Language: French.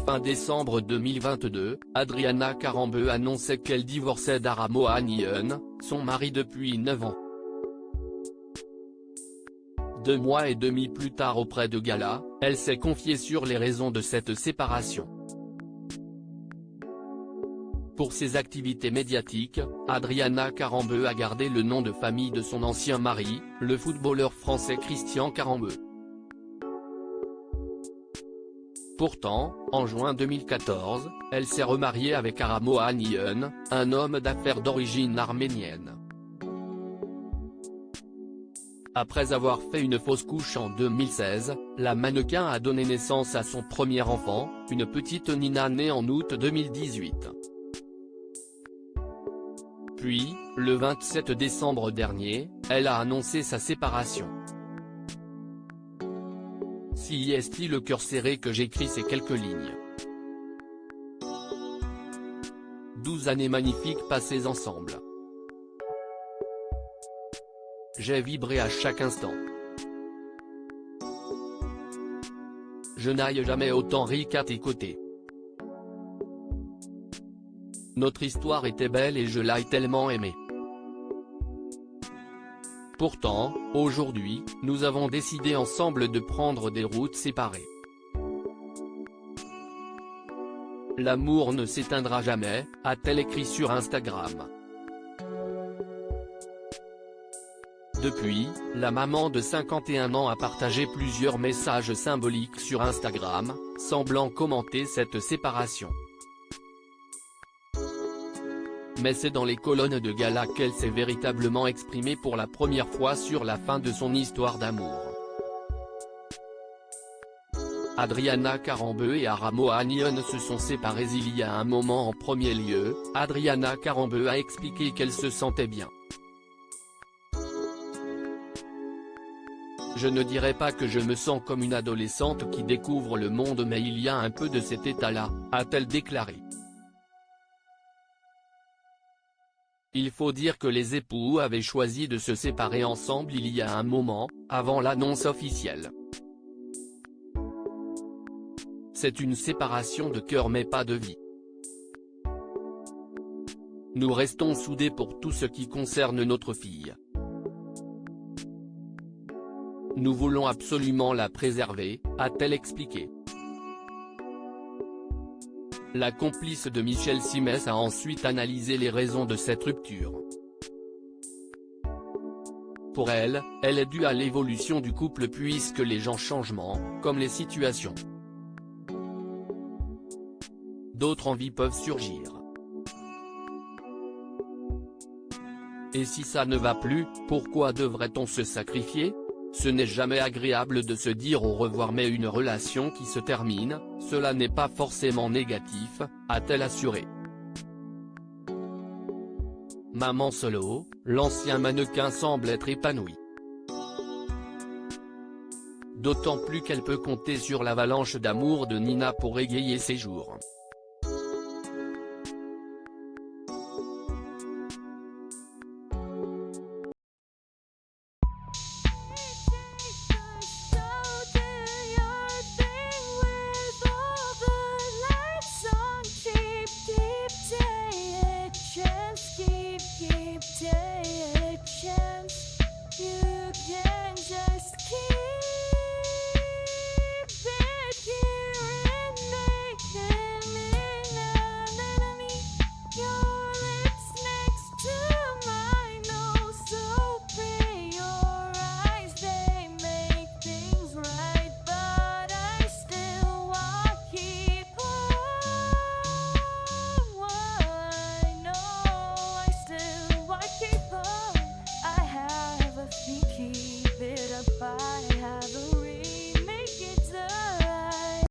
Fin décembre 2022, Adriana Karembeu annonçait qu'elle divorçait d'Ara Mohanian, son mari depuis 9 ans. 2 mois et demi plus tard auprès de Gala, elle s'est confiée sur les raisons de cette séparation. Pour ses activités médiatiques, Adriana Karembeu a gardé le nom de famille de son ancien mari, le footballeur français Christian Karembeu. Pourtant, en juin 2014, elle s'est remariée avec Ara Mohanian, un homme d'affaires d'origine arménienne. Après avoir fait une fausse couche en 2016, la mannequin a donné naissance à son premier enfant, une petite Nina née en août 2018. Puis, le 27 décembre dernier, elle a annoncé sa séparation. Si est-il le cœur serré que j'écris ces quelques lignes. 12 années magnifiques passées ensemble. J'ai vibré à chaque instant. Je n'aille jamais autant ri qu'à tes côtés. Notre histoire était belle et je l'ai tellement aimée. Pourtant, aujourd'hui, nous avons décidé ensemble de prendre des routes séparées. L'amour ne s'éteindra jamais, a-t-elle écrit sur Instagram. Depuis, la maman de 51 ans a partagé plusieurs messages symboliques sur Instagram, semblant commenter cette séparation. Mais c'est dans les colonnes de Gala qu'elle s'est véritablement exprimée pour la première fois sur la fin de son histoire d'amour. Adriana Karembeu et Ara Mohanian se sont séparés il y a un moment. En premier lieu, Adriana Karembeu a expliqué qu'elle se sentait bien. Je ne dirais pas que je me sens comme une adolescente qui découvre le monde, mais il y a un peu de cet état-là, a-t-elle déclaré. Il faut dire que les époux avaient choisi de se séparer ensemble il y a un moment, avant l'annonce officielle. C'est une séparation de cœur mais pas de vie. Nous restons soudés pour tout ce qui concerne notre fille. Nous voulons absolument la préserver, a-t-elle expliqué. La complice de Michel Simès a ensuite analysé les raisons de cette rupture. Pour elle, elle est due à l'évolution du couple puisque les gens changent, comme les situations. D'autres envies peuvent surgir. Et si ça ne va plus, pourquoi devrait-on se sacrifier ? Ce n'est jamais agréable de se dire au revoir, mais une relation qui se termine, cela n'est pas forcément négatif, a-t-elle assuré. Maman solo, l'ancien mannequin semble être épanoui. D'autant plus qu'elle peut compter sur l'avalanche d'amour de Nina pour égayer ses jours.